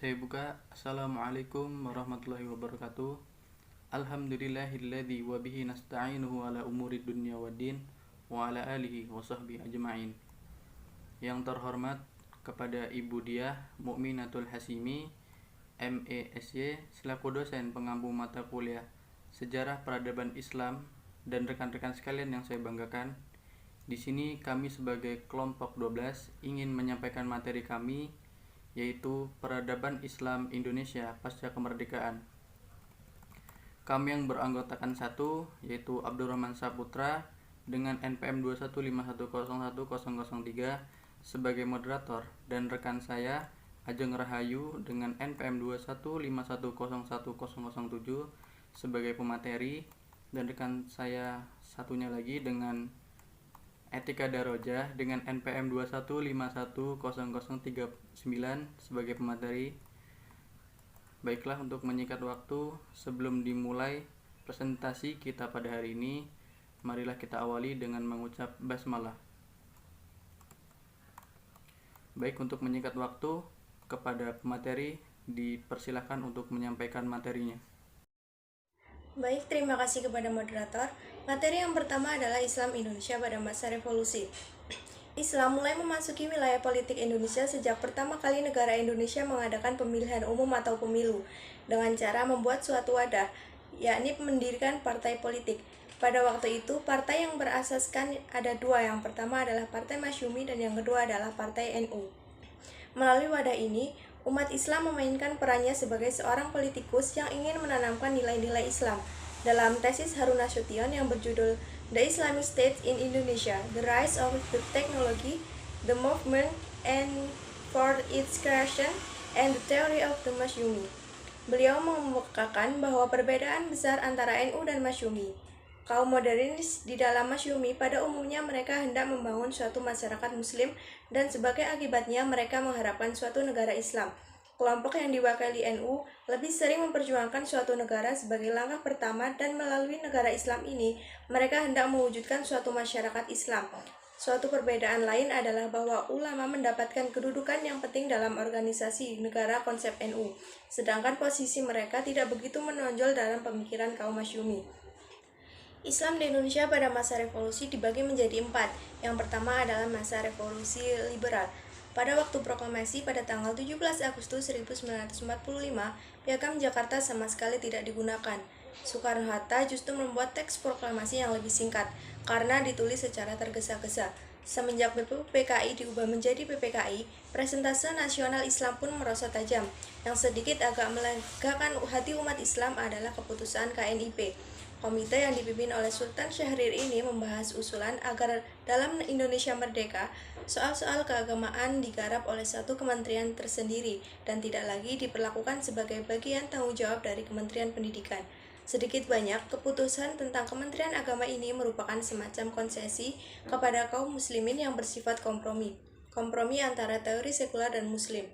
Saya buka. Assalamualaikum warahmatullahi wabarakatuh. Alhamdulillahilladzi wa bihi nasta'inuhu ala umuri dunya waddin wa ala alihi wa sahbihi ajma'in. Yang terhormat kepada Ibu Diah Mukminatul Hasimi, MESY, selaku dosen pengampu mata kuliah Sejarah Peradaban Islam, dan rekan-rekan sekalian yang saya banggakan. Di sini kami sebagai kelompok 12 ingin menyampaikan materi kami, yaitu Peradaban Islam Indonesia pasca kemerdekaan. Kami yang beranggotakan satu, yaitu Abdurrahman Saputra dengan NPM 215101003 sebagai moderator, dan rekan saya Ajeng Rahayu dengan NPM 215101007 sebagai pemateri, dan rekan saya satunya lagi dengan Etika Darojah dengan NPM 2151039 sebagai pemateri. Baiklah, untuk menyingkat waktu, sebelum dimulai presentasi kita pada hari ini, marilah kita awali dengan mengucap basmalah. Baik, untuk menyingkat waktu, kepada pemateri dipersilahkan untuk menyampaikan materinya. Baik, terima kasih kepada moderator. Materi yang pertama adalah Islam Indonesia pada masa revolusi. Islam mulai memasuki wilayah politik Indonesia sejak pertama kali negara Indonesia mengadakan pemilihan umum atau pemilu dengan cara membuat suatu wadah, yakni mendirikan partai politik. Pada waktu itu, partai yang berasaskan ada dua. Yang pertama adalah Partai Masyumi dan yang kedua adalah Partai NU. Melalui wadah ini, umat Islam memainkan perannya sebagai seorang politikus yang ingin menanamkan nilai-nilai Islam. Dalam tesis Harun Nasution yang berjudul The Islamic State in Indonesia, The Rise of the Technology, The Movement and for its Creation, and the Theory of the Masyumi, beliau mengemukakan bahwa perbedaan besar antara NU dan Masyumi. Kaum modernis di dalam Masyumi pada umumnya mereka hendak membangun suatu masyarakat muslim, dan sebagai akibatnya mereka mengharapkan suatu negara Islam. Kelompok yang diwakili NU lebih sering memperjuangkan suatu negara sebagai langkah pertama, dan melalui negara Islam ini mereka hendak mewujudkan suatu masyarakat Islam. Suatu perbedaan lain adalah bahwa ulama mendapatkan kedudukan yang penting dalam organisasi negara konsep NU, sedangkan posisi mereka tidak begitu menonjol dalam pemikiran kaum Masyumi. Islam di Indonesia pada masa revolusi dibagi menjadi 4. Yang pertama adalah masa revolusi liberal. Pada waktu proklamasi pada tanggal 17 Agustus 1945, Piagam Jakarta sama sekali tidak digunakan. Soekarno-Hatta justru membuat teks proklamasi yang lebih singkat karena ditulis secara tergesa-gesa. Semenjak PPKI diubah menjadi PPKI, presentase nasional Islam pun merosot tajam. Yang sedikit agak melegakan hati umat Islam adalah keputusan KNIP. Komite yang dipimpin oleh Sultan Syahrir ini membahas usulan agar dalam Indonesia merdeka, soal-soal keagamaan digarap oleh satu kementerian tersendiri dan tidak lagi diperlakukan sebagai bagian tanggung jawab dari Kementerian Pendidikan. Sedikit banyak, keputusan tentang Kementerian Agama ini merupakan semacam konsesi kepada kaum muslimin yang bersifat kompromi antara teori sekular dan muslim.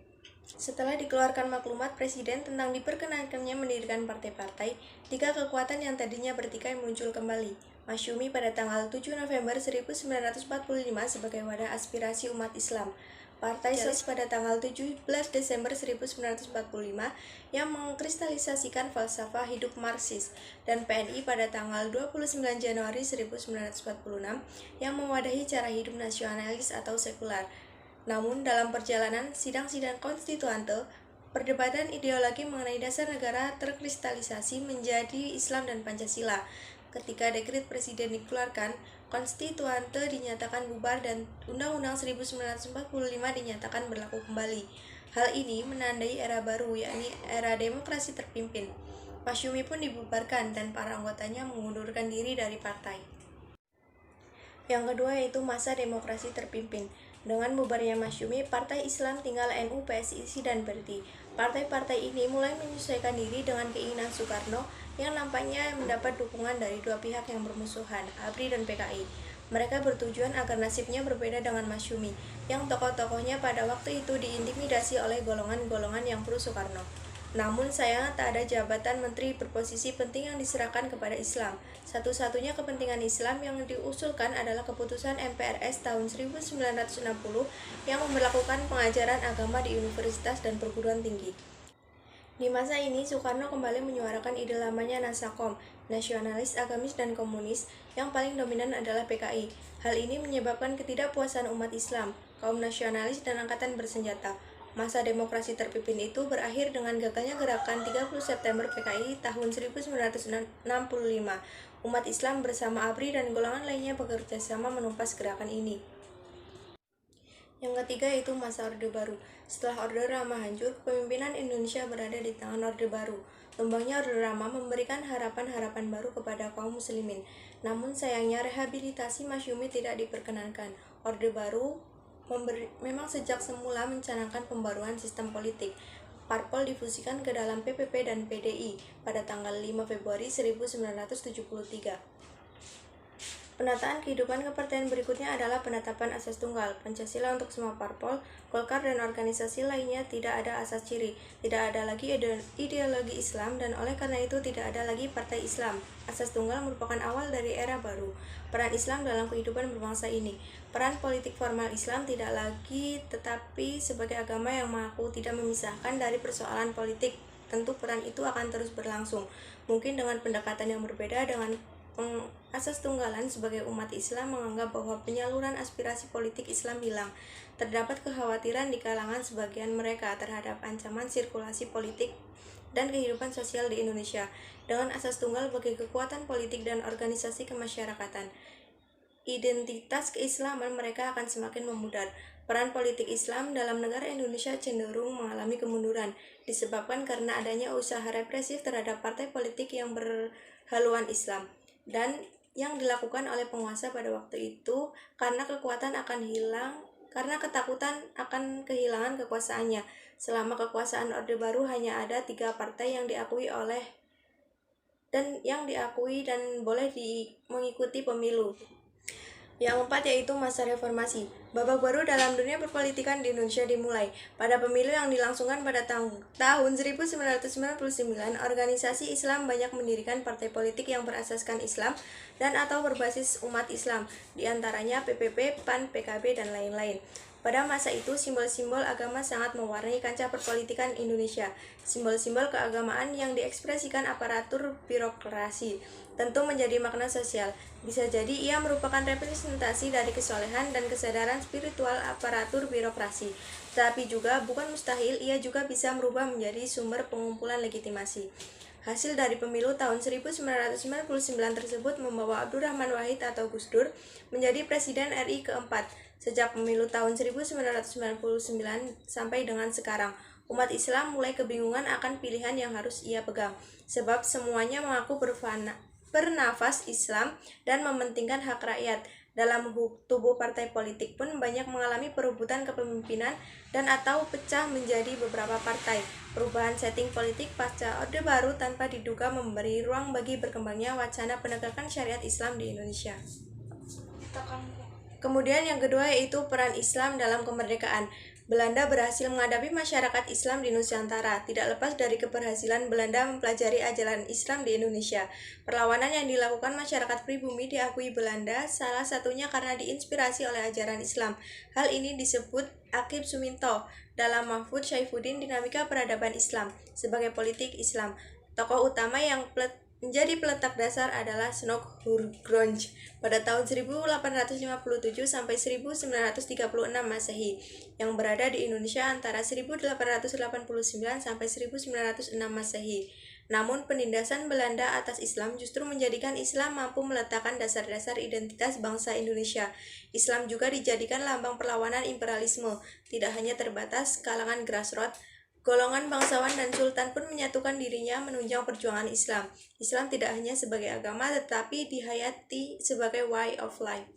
Setelah dikeluarkan maklumat Presiden tentang diperkenankannya mendirikan partai-partai, 3 kekuatan yang tadinya bertikai muncul kembali. Masyumi pada tanggal 7 November 1945 sebagai wadah aspirasi umat Islam. Partai Sosialis pada tanggal 17 Desember 1945 yang mengkristalisasikan falsafah hidup Marxis, dan PNI pada tanggal 29 Januari 1946 yang mewadahi cara hidup nasionalis atau sekular. Namun, dalam perjalanan sidang-sidang konstituante, perdebatan ideologi mengenai dasar negara terkristalisasi menjadi Islam dan Pancasila. Ketika dekret Presiden dikeluarkan, konstituante dinyatakan bubar dan Undang-Undang 1945 dinyatakan berlaku kembali. Hal ini menandai era baru, yakni era demokrasi terpimpin. Masyumi pun dibubarkan dan para anggotanya mengundurkan diri dari partai. Yang kedua yaitu masa demokrasi terpimpin. Dengan bubarnya Masyumi, Partai Islam tinggal NU, PSIS, dan Berti. Partai-partai ini mulai menyesuaikan diri dengan keinginan Soekarno yang nampaknya mendapat dukungan dari dua pihak yang bermusuhan, ABRI dan PKI. Mereka bertujuan agar nasibnya berbeda dengan Masyumi, yang tokoh-tokohnya pada waktu itu diintimidasi oleh golongan-golongan yang pro Soekarno. Namun sayangnya tak ada jabatan menteri berposisi penting yang diserahkan kepada Islam. Satu-satunya kepentingan Islam yang diusulkan adalah keputusan MPRS tahun 1960 yang memberlakukan pengajaran agama di universitas dan perguruan tinggi. Di masa ini, Soekarno kembali menyuarakan ide lamanya Nasakom, nasionalis, agamis, dan komunis, yang paling dominan adalah PKI. Hal ini menyebabkan ketidakpuasan umat Islam, kaum nasionalis, dan angkatan bersenjata. Masa demokrasi terpimpin itu berakhir dengan gagalnya gerakan 30 September PKI tahun 1965. Umat Islam bersama ABRI dan golongan lainnya bekerja sama menumpas gerakan ini. Yang ketiga yaitu masa Orde Baru. Setelah Orde Lama hancur, kepemimpinan Indonesia berada di tangan Orde Baru. Tumbangnya Orde Lama memberikan harapan-harapan baru kepada kaum muslimin. Namun sayangnya rehabilitasi masyumi tidak diperkenankan. Orde Baru memang sejak semula mencanangkan pembaruan sistem politik. Parpol difusikan ke dalam PPP dan PDI pada tanggal 5 Februari 1973. Penataan kehidupan kepartaian berikutnya adalah penetapan asas tunggal, Pancasila untuk semua parpol, Golkar dan organisasi lainnya tidak ada asas ciri, tidak ada lagi ideologi Islam, dan oleh karena itu tidak ada lagi partai Islam. Asas tunggal merupakan awal dari era baru. Peran Islam dalam kehidupan berbangsa ini. Peran politik formal Islam tidak lagi tetapi sebagai agama yang mengaku tidak memisahkan dari persoalan politik. Tentu peran itu akan terus berlangsung, mungkin dengan pendekatan yang berbeda dengan asas tunggalan. Sebagai umat Islam menganggap bahwa penyaluran aspirasi politik Islam hilang. Terdapat kekhawatiran di kalangan sebagian mereka terhadap ancaman sirkulasi politik dan kehidupan sosial di Indonesia. Dengan asas tunggal bagi kekuatan politik dan organisasi kemasyarakatan, identitas keislaman mereka akan semakin memudar. Peran politik Islam dalam negara Indonesia cenderung mengalami kemunduran, disebabkan karena adanya usaha represif terhadap partai politik yang berhaluan Islam dan yang dilakukan oleh penguasa pada waktu itu karena ketakutan akan kehilangan kekuasaannya. Selama kekuasaan Orde Baru hanya ada 3 partai yang diakui dan boleh mengikuti pemilu. Yang keempat yaitu masa reformasi. Babak baru dalam dunia perpolitikan di Indonesia dimulai. Pada pemilu yang dilangsungkan pada tahun 1999, organisasi Islam banyak mendirikan partai politik yang berasaskan Islam dan atau berbasis umat Islam, di antaranya PPP, PAN, PKB, dan lain-lain. Pada masa itu, simbol-simbol agama sangat mewarnai kancah perpolitikan Indonesia. Simbol-simbol keagamaan yang diekspresikan aparatur birokrasi tentu menjadi makna sosial. Bisa jadi ia merupakan representasi dari kesolehan dan kesadaran spiritual aparatur birokrasi. Tetapi juga bukan mustahil ia juga bisa merubah menjadi sumber pengumpulan legitimasi. Hasil dari pemilu tahun 1999 tersebut membawa Abdurrahman Wahid atau Gus Dur menjadi Presiden RI keempat. Sejak pemilu tahun 1999 sampai dengan sekarang, umat Islam mulai kebingungan akan pilihan yang harus ia pegang, sebab semuanya mengaku bernafas Islam dan mementingkan hak rakyat. Dalam tubuh partai politik pun banyak mengalami perebutan kepemimpinan dan atau pecah menjadi beberapa partai. Perubahan setting politik pasca Orde Baru tanpa diduga memberi ruang bagi berkembangnya wacana penegakan syariat Islam di Indonesia. Kemudian yang kedua yaitu peran Islam dalam kemerdekaan. Belanda berhasil menghadapi masyarakat Islam di Nusantara, tidak lepas dari keberhasilan Belanda mempelajari ajaran Islam di Indonesia. Perlawanan yang dilakukan masyarakat pribumi diakui Belanda, salah satunya karena diinspirasi oleh ajaran Islam. Hal ini disebut Akib Suminto dalam Mahfud Saifuddin Dinamika Peradaban Islam sebagai politik Islam. Tokoh utama yang menjadi peletak dasar adalah Snok Hurgronje pada tahun 1857 sampai 1936 Masehi yang berada di Indonesia antara 1889 sampai 1906 Masehi. Namun penindasan Belanda atas Islam justru menjadikan Islam mampu meletakkan dasar-dasar identitas bangsa Indonesia. Islam juga dijadikan lambang perlawanan imperialisme, tidak hanya terbatas kalangan grassroots. Golongan bangsawan dan sultan pun menyatukan dirinya menunjang perjuangan Islam. Islam tidak hanya sebagai agama tetapi dihayati sebagai way of life.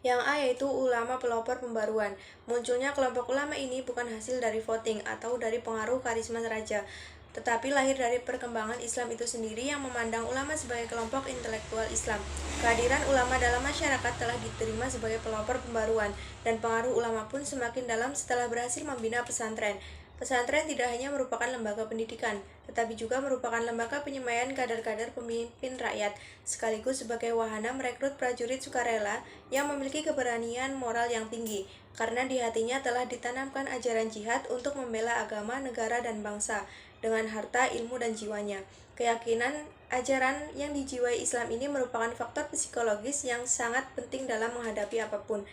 Yang A yaitu ulama pelopor pembaruan. Munculnya kelompok ulama ini bukan hasil dari voting atau dari pengaruh karisma raja, tetapi lahir dari perkembangan Islam itu sendiri yang memandang ulama sebagai kelompok intelektual Islam. Kehadiran ulama dalam masyarakat telah diterima sebagai pelopor pembaruan, dan pengaruh ulama pun semakin dalam setelah berhasil membina pesantren. Pesantren tidak hanya merupakan lembaga pendidikan, tetapi juga merupakan lembaga penyemaian kader-kader pemimpin rakyat, sekaligus sebagai wahana merekrut prajurit sukarela yang memiliki keberanian moral yang tinggi, karena di hatinya telah ditanamkan ajaran jihad untuk membela agama, negara, dan bangsa, dengan harta, ilmu, dan jiwanya. Keyakinan ajaran yang dijiwai Islam ini merupakan faktor psikologis yang sangat penting dalam menghadapi apapun.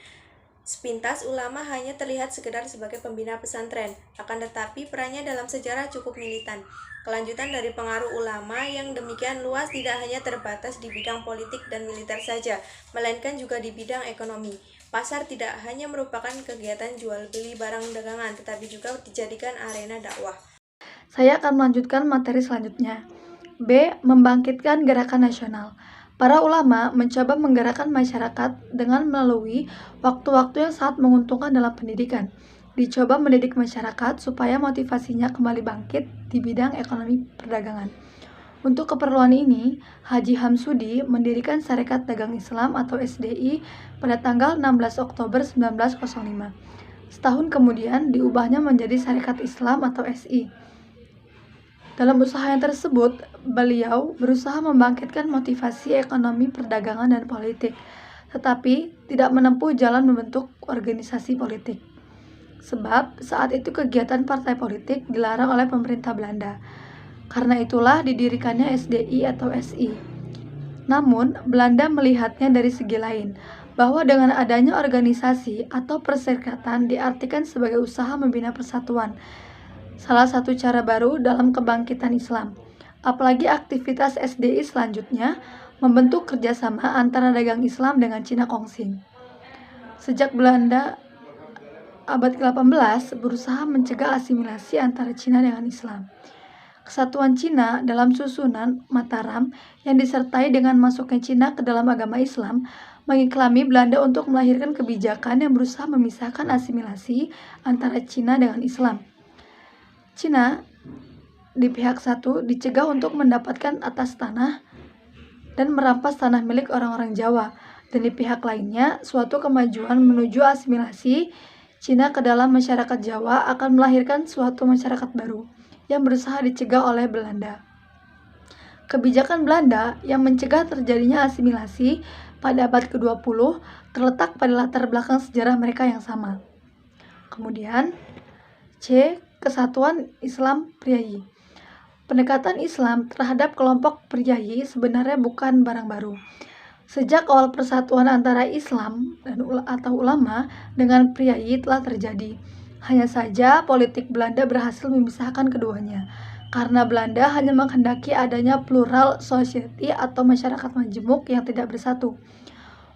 Sepintas ulama hanya terlihat sekedar sebagai pembina pesantren, akan tetapi perannya dalam sejarah cukup militan. Kelanjutan dari pengaruh ulama yang demikian luas tidak hanya terbatas di bidang politik dan militer saja, melainkan juga di bidang ekonomi. Pasar tidak hanya merupakan kegiatan jual beli barang dagangan, tetapi juga dijadikan arena dakwah. Saya akan melanjutkan materi selanjutnya. B. Membangkitkan gerakan nasional. Para ulama mencoba menggerakkan masyarakat dengan melalui waktu-waktu yang sangat menguntungkan dalam pendidikan. Dicoba mendidik masyarakat supaya motivasinya kembali bangkit di bidang ekonomi perdagangan. Untuk keperluan ini, Haji Hamsudi mendirikan Sarekat Dagang Islam atau SDI pada tanggal 16 Oktober 1905. Setahun kemudian diubahnya menjadi Sarekat Islam atau SI. Dalam usahanya tersebut, beliau berusaha membangkitkan motivasi ekonomi perdagangan dan politik, tetapi tidak menempuh jalan membentuk organisasi politik. Sebab saat itu kegiatan partai politik dilarang oleh pemerintah Belanda. Karena itulah didirikannya SDI atau SI. Namun, Belanda melihatnya dari segi lain, bahwa dengan adanya organisasi atau perserikatan diartikan sebagai usaha membina persatuan, salah satu cara baru dalam kebangkitan Islam. Apalagi aktivitas SDI selanjutnya membentuk kerjasama antara dagang Islam dengan Cina Kongxing. Sejak Belanda abad ke-18 berusaha mencegah asimilasi antara Cina dengan Islam. Kesatuan Cina dalam susunan Mataram yang disertai dengan masuknya Cina ke dalam agama Islam mengiklami Belanda untuk melahirkan kebijakan yang berusaha memisahkan asimilasi antara Cina dengan Islam. Cina di pihak satu dicegah untuk mendapatkan atas tanah dan merampas tanah milik orang-orang Jawa, dan di pihak lainnya suatu kemajuan menuju asimilasi Cina ke dalam masyarakat Jawa akan melahirkan suatu masyarakat baru yang berusaha dicegah oleh Belanda. Kebijakan Belanda yang mencegah terjadinya asimilasi pada abad ke-20 terletak pada latar belakang sejarah mereka yang sama. Kemudian C. Kesatuan Islam Priyayi. Pendekatan Islam terhadap kelompok priyayi sebenarnya bukan barang baru. Sejak awal persatuan antara Islam atau ulama dengan priyayi telah terjadi. Hanya saja politik Belanda berhasil memisahkan keduanya, karena Belanda hanya menghendaki adanya plural society atau masyarakat majemuk yang tidak bersatu.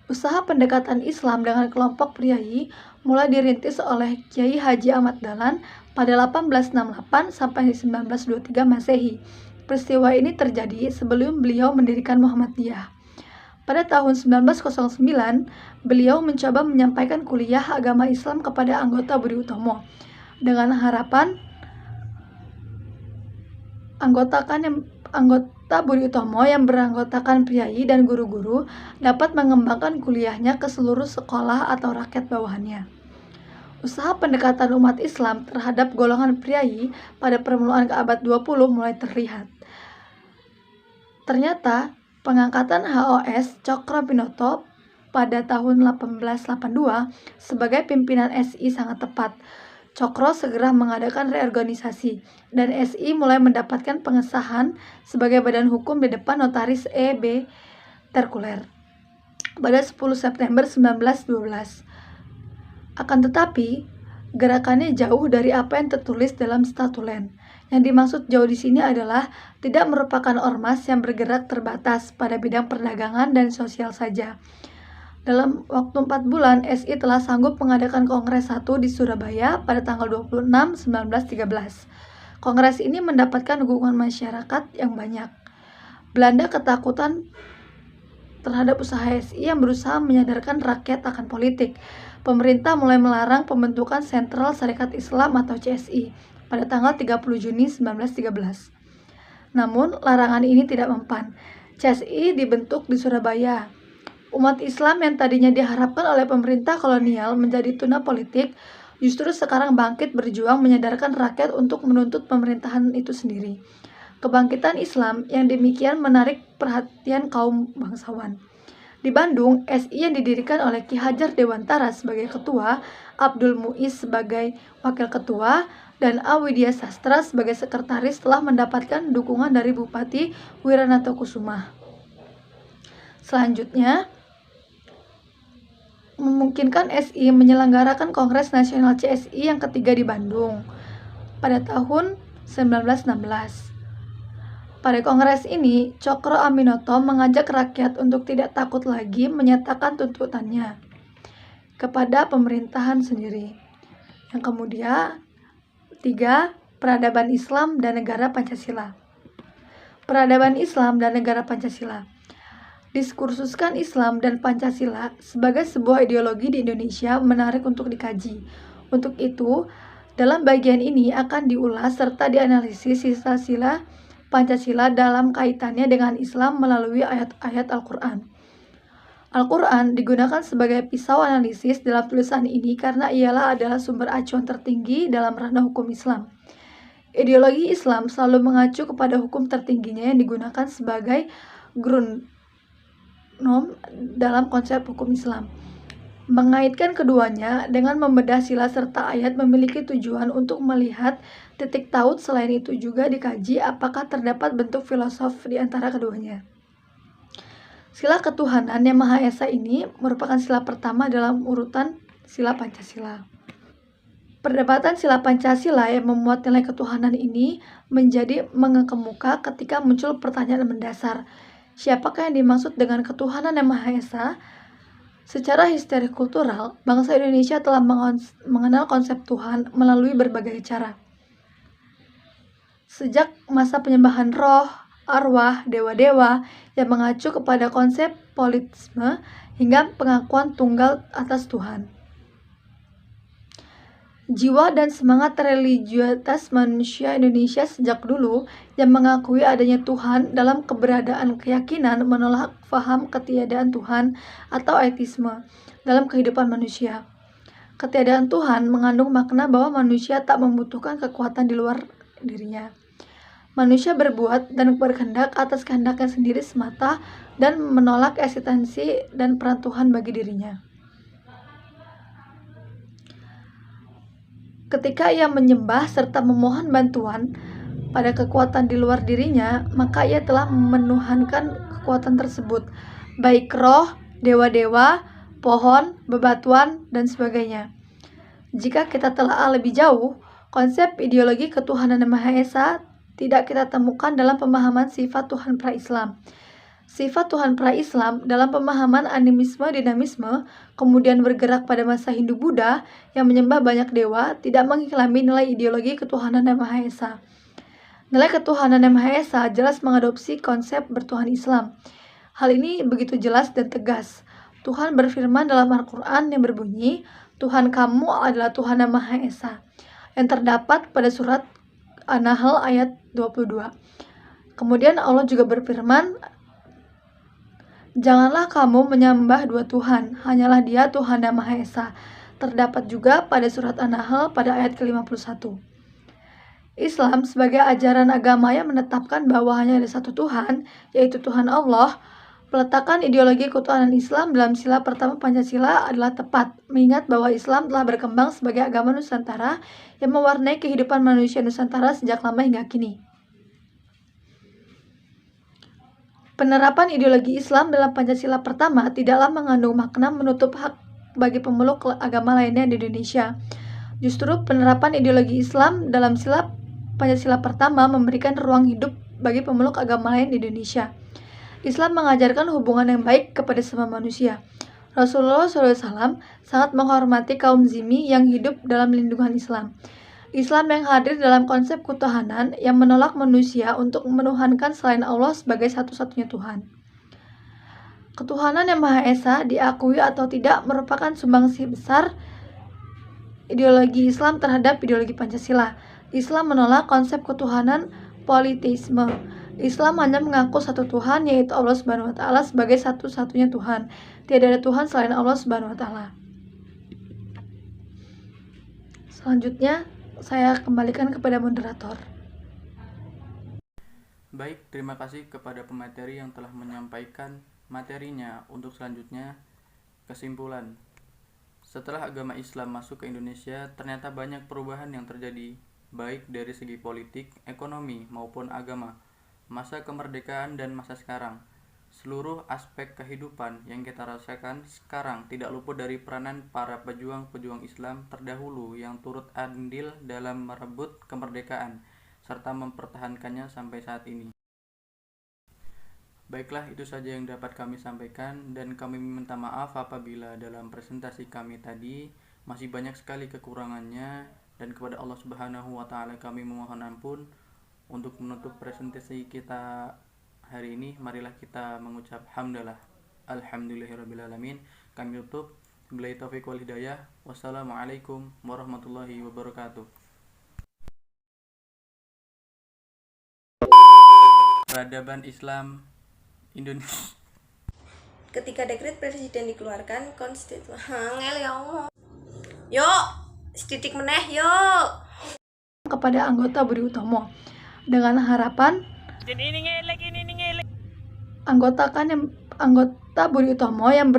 Usaha pendekatan Islam dengan kelompok priyayi mulai dirintis oleh Kiai Haji Ahmad Dahlan pada 1868 sampai 1923 Masehi. Peristiwa ini terjadi sebelum beliau mendirikan Muhammadiyah. Pada tahun 1909, beliau mencoba menyampaikan kuliah agama Islam kepada anggota Budi Utomo dengan harapan anggota Budi Utomo yang beranggotakan priyayi dan guru-guru dapat mengembangkan kuliahnya ke seluruh sekolah atau rakyat bawahannya. Usaha pendekatan umat Islam terhadap golongan priyayi pada permulaan ke abad 20 mulai terlihat. Ternyata, pengangkatan HOS Cokro-Binoto pada tahun 1882 sebagai pimpinan SI sangat tepat. Cokro segera mengadakan reorganisasi, dan SI mulai mendapatkan pengesahan sebagai badan hukum di depan notaris E.B. Terkuler pada 10 September 1912. Akan tetapi, gerakannya jauh dari apa yang tertulis dalam statulen. Yang dimaksud jauh di sini adalah tidak merupakan ormas yang bergerak terbatas pada bidang perdagangan dan sosial saja. Dalam waktu 4 bulan, SI telah sanggup mengadakan Kongres 1 di Surabaya pada tanggal 26 1913. Kongres ini mendapatkan dukungan masyarakat yang banyak. Belanda ketakutan terhadap usaha SI yang berusaha menyadarkan rakyat akan politik. Pemerintah mulai melarang pembentukan Sentral Sarekat Islam atau CSI pada tanggal 30 Juni 1913. Namun, larangan ini tidak mempan. CSI dibentuk di Surabaya. Umat Islam yang tadinya diharapkan oleh pemerintah kolonial menjadi tuna politik justru sekarang bangkit berjuang menyadarkan rakyat untuk menuntut pemerintahan itu sendiri. Kebangkitan Islam yang demikian menarik perhatian kaum bangsawan. Di Bandung, SI yang didirikan oleh Ki Hajar Dewantara sebagai ketua, Abdul Muiz sebagai wakil ketua, dan A. Widya Sastra sebagai sekretaris telah mendapatkan dukungan dari Bupati Wiranto Kusuma. Selanjutnya, memungkinkan SI menyelenggarakan Kongres Nasional CSI yang ketiga di Bandung pada tahun 1916. Pada kongres ini, Cokro Aminoto mengajak rakyat untuk tidak takut lagi menyatakan tuntutannya kepada pemerintahan sendiri. Yang kemudian, 3. Peradaban Islam dan Negara Pancasila. Peradaban Islam dan Negara Pancasila. Diskursuskan Islam dan Pancasila sebagai sebuah ideologi di Indonesia menarik untuk dikaji. Untuk itu, dalam bagian ini akan diulas serta dianalisis sila-sila Pancasila dalam kaitannya dengan Islam melalui ayat-ayat Al-Quran. Al-Quran digunakan sebagai pisau analisis dalam tulisan ini karena adalah sumber acuan tertinggi dalam ranah hukum Islam. Ideologi Islam selalu mengacu kepada hukum tertingginya yang digunakan sebagai grundnorm dalam konsep hukum Islam. Mengaitkan keduanya dengan membedah sila serta ayat memiliki tujuan untuk melihat titik taut. Selain itu juga dikaji apakah terdapat bentuk filosof di antara keduanya. Sila ketuhanan yang Maha Esa ini merupakan sila pertama dalam urutan sila Pancasila. Perdebatan sila Pancasila yang memuat nilai ketuhanan ini menjadi mengemuka ketika muncul pertanyaan mendasar. Siapakah yang dimaksud dengan ketuhanan yang Maha Esa? Secara histori kultural, bangsa Indonesia telah mengenal konsep Tuhan melalui berbagai cara. Sejak masa penyembahan roh, arwah, dewa-dewa yang mengacu kepada konsep politisme hingga pengakuan tunggal atas Tuhan. Jiwa dan semangat religiusitas manusia Indonesia sejak dulu yang mengakui adanya Tuhan dalam keberadaan keyakinan menolak faham ketiadaan Tuhan atau ateisme dalam kehidupan manusia. Ketiadaan Tuhan mengandung makna bahwa manusia tak membutuhkan kekuatan di luar dirinya. Manusia berbuat dan berkehendak atas kehendaknya sendiri semata dan menolak eksistensi dan peran Tuhan bagi dirinya. Ketika ia menyembah serta memohon bantuan pada kekuatan di luar dirinya, maka ia telah menuhankan kekuatan tersebut, baik roh, dewa-dewa, pohon, bebatuan, dan sebagainya. Jika kita telah lebih jauh, konsep ideologi ketuhanan yang Maha Esa tidak kita temukan dalam pemahaman sifat Tuhan pra-Islam. Sifat Tuhan pra-Islam dalam pemahaman animisme dinamisme kemudian bergerak pada masa Hindu-Buddha yang menyembah banyak dewa tidak mengiklami nilai ideologi ketuhanan yang Maha Esa. Nilai ketuhanan yang Maha Esa jelas mengadopsi konsep bertuhan Islam. Hal ini begitu jelas dan tegas. Tuhan berfirman dalam Al-Quran yang berbunyi, Tuhan kamu adalah Tuhan yang Maha Esa, yang terdapat pada surat An-Nahl ayat 22. Kemudian Allah juga berfirman, janganlah kamu menyembah dua Tuhan, hanyalah Dia Tuhan yang Maha Esa. Terdapat juga pada surat An-Nahl pada ayat ke-51. Islam sebagai ajaran agama yang menetapkan bahwa hanya ada satu Tuhan, yaitu Tuhan Allah. Peletakan ideologi ketuhanan Islam dalam sila pertama Pancasila adalah tepat, mengingat bahwa Islam telah berkembang sebagai agama Nusantara yang mewarnai kehidupan manusia Nusantara sejak lama hingga kini. Penerapan ideologi Islam dalam Pancasila pertama tidaklah mengandung makna menutup hak bagi pemeluk agama lainnya di Indonesia. Justru penerapan ideologi Islam dalam sila Pancasila pertama memberikan ruang hidup bagi pemeluk agama lain di Indonesia. Islam mengajarkan hubungan yang baik kepada semua manusia. Rasulullah SAW sangat menghormati kaum Zimmi yang hidup dalam lindungan Islam. Islam yang hadir dalam konsep ketuhanan yang menolak manusia untuk menuhankan selain Allah sebagai satu-satunya Tuhan. Ketuhanan yang Maha Esa diakui atau tidak merupakan sumbangsi besar ideologi Islam terhadap ideologi Pancasila. Islam menolak konsep ketuhanan politeisme. Islam hanya mengaku satu Tuhan, yaitu Allah Subhanahu wa Ta'ala sebagai satu-satunya Tuhan. Tidak ada Tuhan selain Allah Subhanahu wa Ta'ala. Selanjutnya, saya kembalikan kepada moderator. Baik, terima kasih kepada pemateri yang telah menyampaikan materinya. Untuk selanjutnya, kesimpulan. Setelah agama Islam masuk ke Indonesia, ternyata banyak perubahan yang terjadi, baik dari segi politik, ekonomi, maupun agama, masa kemerdekaan dan masa sekarang. Seluruh aspek kehidupan yang kita rasakan sekarang tidak luput dari peranan para pejuang-pejuang Islam terdahulu yang turut andil dalam merebut kemerdekaan serta mempertahankannya sampai saat ini. Baiklah, itu saja yang dapat kami sampaikan, dan kami minta maaf apabila dalam presentasi kami tadi masih banyak sekali kekurangannya, dan kepada Allah Subhanahu wa taala kami memohon ampun. Untuk menutup presentasi kita hari ini, marilah kita mengucap hamdalah. Alhamdulillahirrabbilalamin. Kami tutup. Billahi taufiq wal hidayah. Wassalamualaikum warahmatullahi wabarakatuh. Peradaban Islam Indonesia. Ketika dekret presiden dikeluarkan, Yuk, setitik meneh yuk. Kepada anggota Budi Utomo dengan harapan anggota Budi Utomo yang